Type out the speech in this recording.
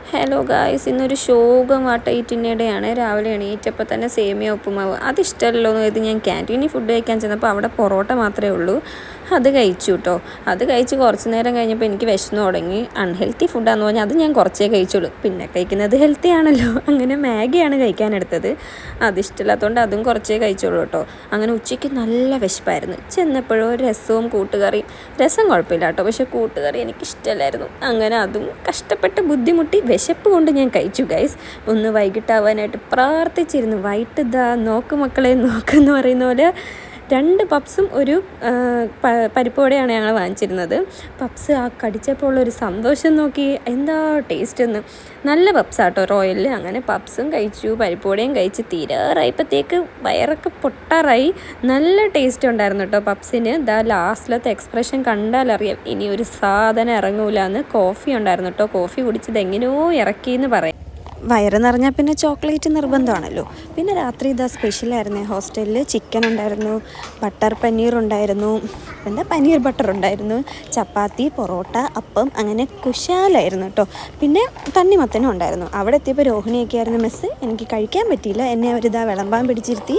Hello guys, ഇന്നൊരു ശോകമാട്ട ഈറ്റിനിടെയാണ്. രാവിലെ എണീറ്റപ്പോൾ തന്നെ സേമിയ ഉപ്പുമാവ് അതിഷ്ടമല്ലോ എന്ന് കരുതി ഞാൻ ക്യാൻറ്റീനിൽ ഫുഡ് കഴിക്കാൻ ചെന്നപ്പോൾ അവിടെ പൊറോട്ട മാത്രമേ ഉള്ളൂ. അത് കഴിച്ചു കേട്ടോ. അത് കഴിച്ച് കുറച്ച് നേരം കഴിഞ്ഞപ്പോൾ എനിക്ക് വിശന്നു തുടങ്ങി. അൺഹെൽത്തി ഫുഡാന്ന് പറഞ്ഞാൽ അത് ഞാൻ കുറച്ചേ കഴിച്ചുള്ളൂ. പിന്നെ കഴിക്കുന്നത് ഹെൽത്തി ആണല്ലോ, അങ്ങനെ മാഗിയാണ് കഴിക്കാനെടുത്തത്. അതിഷ്ടമില്ലാത്തതുകൊണ്ട് അതും കുറച്ചേ കഴിച്ചുള്ളൂ കേട്ടോ. അങ്ങനെ ഉച്ചയ്ക്ക് നല്ല വിശപ്പായിരുന്നു. ചെന്നപ്പോഴോ രസവും കൂട്ടുകറിയും. രസം കുഴപ്പമില്ല കേട്ടോ, പക്ഷേ കൂട്ടുകറി എനിക്കിഷ്ടമല്ലായിരുന്നു. അങ്ങനെ അതും കഷ്ടപ്പെട്ട് ബുദ്ധിമുട്ടി വിശപ്പ് കൊണ്ട് ഞാൻ കഴിച്ചു ഗൈസ്. ഒന്ന് വൈകിട്ടാവാനായിട്ട് പ്രാർത്ഥിച്ചിരുന്നു. വൈകിട്ട് ഇതാ നോക്ക് മക്കളെ നോക്കെന്ന് പറയുന്ന പോലെ 2 പപ്സും ഒരു പരിപ്പോടെയാണ് ഞങ്ങൾ വാങ്ങിച്ചിരുന്നത്. പപ്സ് ആ കടിച്ചപ്പോൾ ഉള്ളൊരു സന്തോഷം നോക്കി, എന്താ ടേസ്റ്റ് എന്ന്. നല്ല പപ്സാട്ടോ റോയലിൽ. അങ്ങനെ പപ്സും കഴിച്ചു, പരിപ്പോടെയും കഴിച്ച് തീരാറായപ്പോഴത്തേക്ക് വയറൊക്കെ പൊട്ടാറായി. നല്ല ടേസ്റ്റ് ഉണ്ടായിരുന്നു കേട്ടോ പപ്സിന്. ഇതാ ലാസ്റ്റിലത്തെ എക്സ്പ്രഷൻ കണ്ടാലറിയാം ഇനി ഒരു സാധനം ഇറങ്ങൂല എന്ന്. കോഫി ഉണ്ടായിരുന്നു കേട്ടോ. കോഫി കുടിച്ചത് എങ്ങനെയോ ഇറക്കിയെന്ന് പറയാം. വയറ് നിറഞ്ഞാൽ പിന്നെ ചോക്ലേറ്റ് നിർബന്ധമാണല്ലോ. പിന്നെ രാത്രി ഇതാ സ്പെഷ്യലായിരുന്നു. ഹോസ്റ്റലിൽ ചിക്കൻ ഉണ്ടായിരുന്നു, ബട്ടർ പനീർ ഉണ്ടായിരുന്നു, പനീർ ബട്ടർ ഉണ്ടായിരുന്നു, ചപ്പാത്തി, പൊറോട്ട, അപ്പം, അങ്ങനെ കുശാലായിരുന്നു കേട്ടോ. പിന്നെ തണ്ണിമത്തനും ഉണ്ടായിരുന്നു. അവിടെ എത്തിയപ്പോൾ രോഹിണിയൊക്കെ ആയിരുന്നു മെസ്സ്. എനിക്ക് കഴിക്കാൻ പറ്റിയില്ല. എന്നെ അവരിതാ വിളമ്പാൻ പിടിച്ചിരുത്തി.